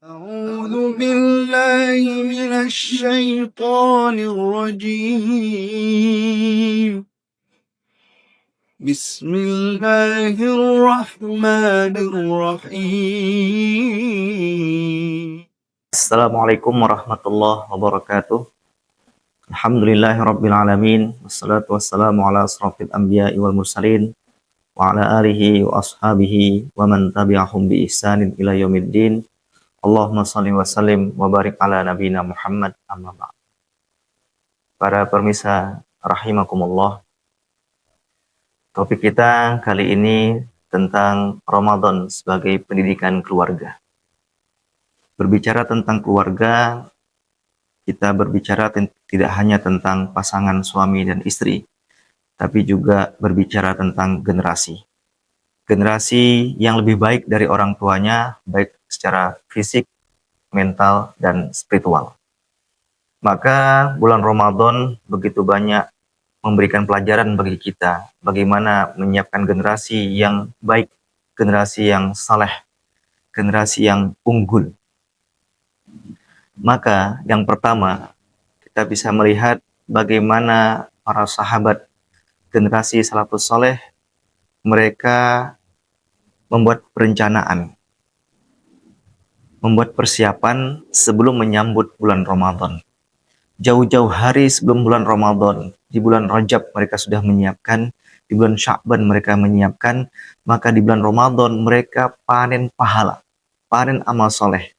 أعوذ بالله من الشيطان الرجيم بسم الله الرحمن الرحيم Assalamualaikum warahmatullahi wabarakatuh. Alhamdulillahirabbil alamin wassalatu wassalamu ala asrofil anbiya'i wal mursalin wa ala alihi wa ashabihi wa man tabi'ahum bi ihsanin ila yaumiddin. Allahumma shalli wa sallim wa barik ala nabiyina Muhammad amma ba'd. Para pemirsa rahimakumullah. Topik kita kali ini tentang Ramadan sebagai pendidikan keluarga. Berbicara tentang keluarga, kita berbicara tidak hanya tentang pasangan suami dan istri, tapi juga berbicara tentang generasi. Generasi yang lebih baik dari orang tuanya, baik secara fisik, mental, dan spiritual. Maka bulan Ramadan begitu banyak memberikan pelajaran bagi kita, bagaimana menyiapkan generasi yang baik, generasi yang saleh, generasi yang unggul. Maka yang pertama, kita bisa melihat bagaimana para sahabat generasi salafus saleh mereka membuat perencanaan, membuat persiapan sebelum menyambut bulan Ramadan. Jauh-jauh hari sebelum bulan Ramadan, di bulan Rajab mereka sudah menyiapkan, di bulan Sya'ban mereka menyiapkan, maka di bulan Ramadan mereka panen pahala, panen amal soleh.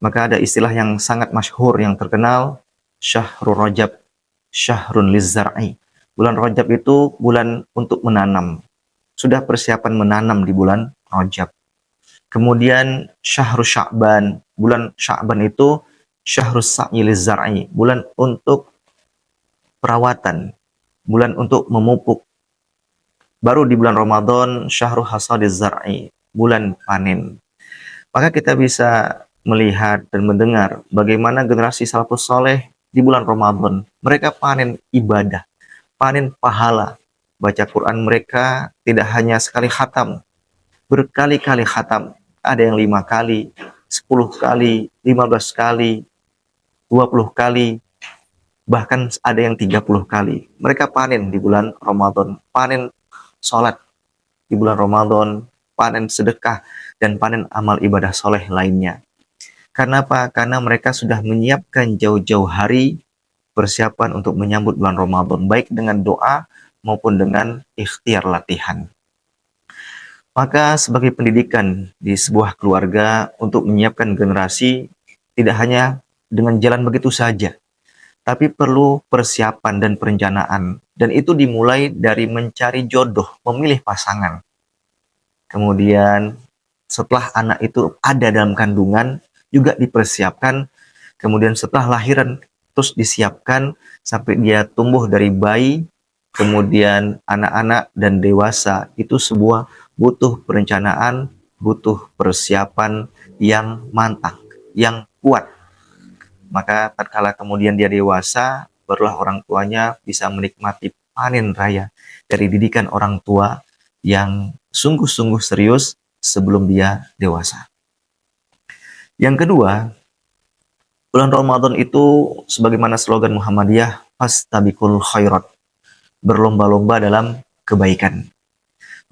Maka ada istilah yang sangat masyhur, yang terkenal, Syahrul Rajab, Syahrun Lizzar'i. Bulan Rajab itu bulan untuk menanam. Sudah persiapan menanam di bulan Rajab. Kemudian Syahrul Sya'ban, bulan Sya'ban itu Syahrus Sa'i Lizzar'i, bulan untuk perawatan, bulan untuk memupuk. Baru di bulan Ramadan Syahrul Hasadiz Zar'i, bulan panen. Maka kita bisa melihat dan mendengar bagaimana generasi salafus saleh di bulan Ramadan mereka panen ibadah, panen pahala. Baca Quran mereka tidak hanya sekali khatam, berkali-kali khatam. Ada yang 5 kali, 10 kali, 15 kali, 20 kali, bahkan ada yang 30 kali. Mereka panen di bulan Ramadan, panen sholat di bulan Ramadan, panen sedekah, dan panen amal ibadah soleh lainnya. Karena apa? Karena mereka sudah menyiapkan jauh-jauh hari persiapan untuk menyambut bulan Ramadan, baik dengan doa maupun dengan ikhtiar latihan. Maka sebagai pendidikan di sebuah keluarga untuk menyiapkan generasi tidak hanya dengan jalan begitu saja, tapi perlu persiapan dan perencanaan. Dan itu dimulai dari mencari jodoh, memilih pasangan. Kemudian setelah anak itu ada dalam kandungan, juga dipersiapkan. Kemudian setelah lahiran, terus disiapkan sampai dia tumbuh dari bayi, kemudian anak-anak dan dewasa. Itu sebuah butuh perencanaan, butuh persiapan yang mantap, yang kuat. Maka tatkala kemudian dia dewasa, barulah orang tuanya bisa menikmati panen raya dari didikan orang tua yang sungguh-sungguh serius sebelum dia dewasa. Yang kedua, bulan Ramadan itu sebagaimana slogan Muhammadiyah, fastabiqul khairat, berlomba-lomba dalam kebaikan.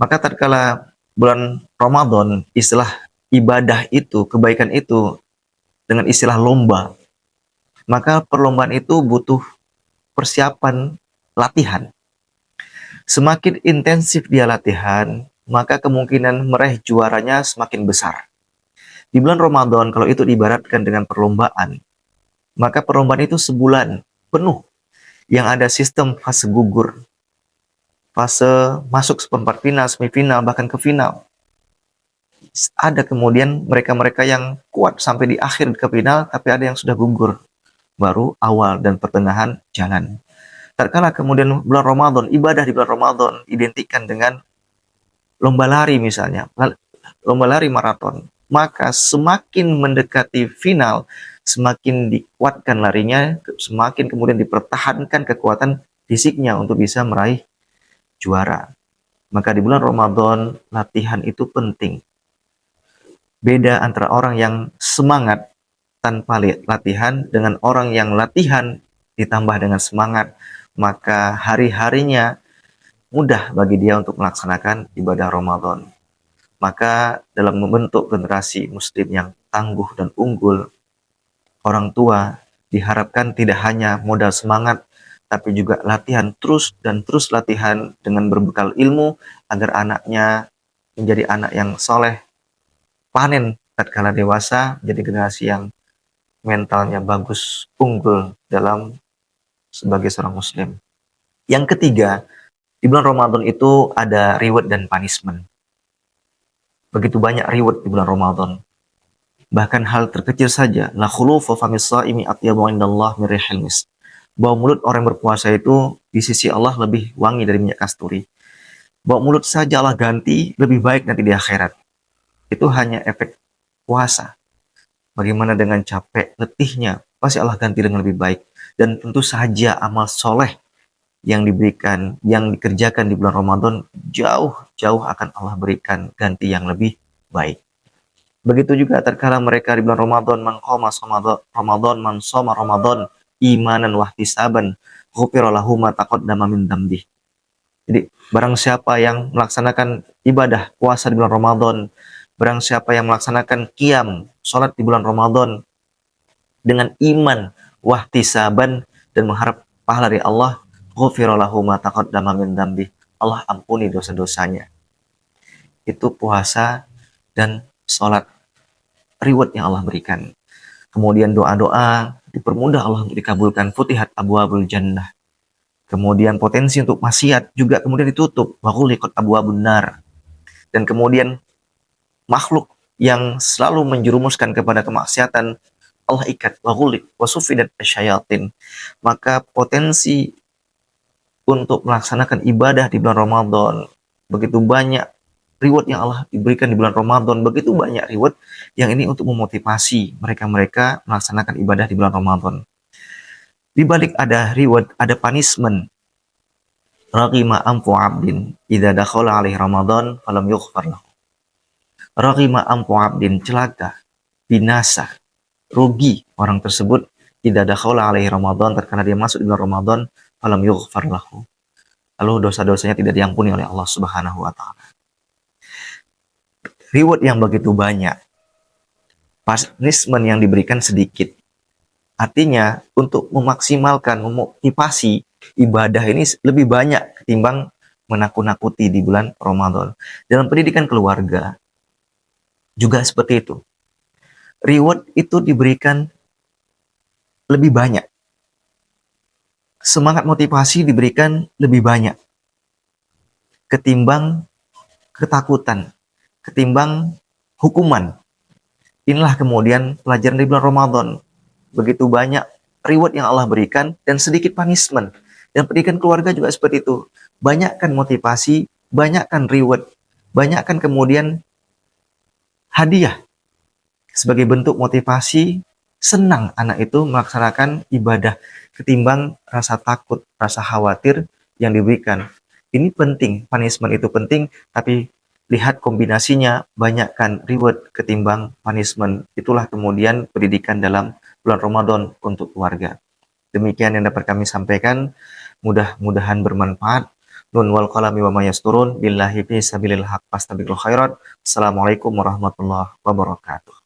Maka tatkala bulan Ramadan, istilah ibadah itu, kebaikan itu dengan istilah lomba, maka perlombaan itu butuh persiapan, latihan. Semakin intensif dia latihan, maka kemungkinan meraih juaranya semakin besar. Di bulan Ramadan, kalau itu diibaratkan dengan perlombaan, maka perlombaan itu sebulan penuh, yang ada sistem fase gugur, fase masuk seperempat final, semifinal, bahkan ke final. Ada kemudian mereka-mereka yang kuat sampai di akhir ke final, tapi ada yang sudah gugur, baru awal dan pertengahan jalan. Tatkala kemudian bulan Ramadan, ibadah di bulan Ramadan identikan dengan lomba lari misalnya, lomba lari maraton, maka semakin mendekati final, semakin dikuatkan larinya, semakin kemudian dipertahankan kekuatan fisiknya untuk bisa meraih juara. Maka di bulan Ramadan, latihan itu penting. Beda antara orang yang semangat tanpa latihan dengan orang yang latihan ditambah dengan semangat, maka hari-harinya mudah bagi dia untuk melaksanakan ibadah Ramadan. Maka dalam membentuk generasi muslim yang tangguh dan unggul, orang tua diharapkan tidak hanya modal semangat, tapi juga latihan terus dan terus latihan dengan berbekal ilmu agar anaknya menjadi anak yang soleh, panen tatkala dewasa, jadi generasi yang mentalnya bagus, unggul dalam sebagai seorang muslim. Yang ketiga, di bulan Ramadan itu ada reward dan punishment. Begitu banyak reward di bulan Ramadan. Bahkan hal terkecil saja, la khulufa famis shaimi atyabu indallah min rihil misk. Bau mulut orang yang berpuasa itu di sisi Allah lebih wangi dari minyak kasturi. Bau mulut saja Allah ganti lebih baik nanti di akhirat. Itu hanya efek puasa. Bagaimana dengan capek, letihnya, pasti Allah ganti dengan lebih baik. Dan tentu saja amal soleh yang diberikan, yang dikerjakan di bulan Ramadan, jauh-jauh akan Allah berikan ganti yang lebih baik. Begitu juga tatkala mereka di bulan Ramadan, man qama Ramadan, man shoma Ramadan, imanan wahtisaban, ghufira lahu ma taqaddama min dzambi. Jadi, barang siapa yang melaksanakan ibadah puasa di bulan Ramadan, barang siapa yang melaksanakan qiyam, sholat di bulan Ramadan dengan iman, wahtisaban, dan mengharap pahala dari Allah, ghufira lahu ma taqaddama min dzambi. Allah ampuni dosa-dosanya. Itu puasa dan sholat, reward yang Allah berikan. Kemudian doa-doa dipermudah Allah untuk dikabulkan, futihat abwabul jannah. Kemudian potensi untuk maksiat juga kemudian ditutup, wa ghuliqat abwabun nar. Dan kemudian makhluk yang selalu menjerumuskan kepada kemaksiatan, Allah ikat, wa ghuliq wa sufidat asyayatin. Maka potensi untuk melaksanakan ibadah di bulan Ramadan, begitu banyak reward yang Allah diberikan di bulan Ramadan, begitu banyak reward yang ini untuk memotivasi mereka-mereka melaksanakan ibadah di bulan Ramadan. Di balik ada reward, ada punishment. Raghima amfu abdin idza dakhala alaihi Ramadan falam yughfar lahu. Raghima amfu abdin, celaka, binasa, rugi orang tersebut idza dakhala alaihi Ramadan, karena dia masuk di bulan Ramadan, falam yughfar lahu. Lalu dosa-dosanya tidak diampuni oleh Allah Subhanahu wa taala. Reward yang begitu banyak, punishment yang diberikan sedikit. Artinya untuk memaksimalkan, memotivasi ibadah ini lebih banyak ketimbang menakut-nakuti di bulan Ramadan. Dalam pendidikan keluarga juga seperti itu. Reward itu diberikan lebih banyak. Semangat motivasi diberikan lebih banyak ketimbang ketakutan, ketimbang hukuman. Inilah kemudian pelajaran di bulan Ramadan. Begitu banyak reward yang Allah berikan dan sedikit punishment. Dan pendidikan keluarga juga seperti itu. Banyakkan motivasi, banyakkan reward, banyakkan kemudian hadiah. Sebagai bentuk motivasi, senang anak itu melaksanakan ibadah ketimbang rasa takut, rasa khawatir yang diberikan. Ini penting, punishment itu penting, tapi lihat kombinasinya, banyakkan reward ketimbang punishment. Itulah kemudian pendidikan dalam bulan Ramadan untuk keluarga. Demikian yang dapat kami sampaikan. Mudah-mudahan bermanfaat. Nun wal qalami wa ma yasturun. Billahi fi sabilil haq fastabiqul khairat. Assalamualaikum warahmatullahi wabarakatuh.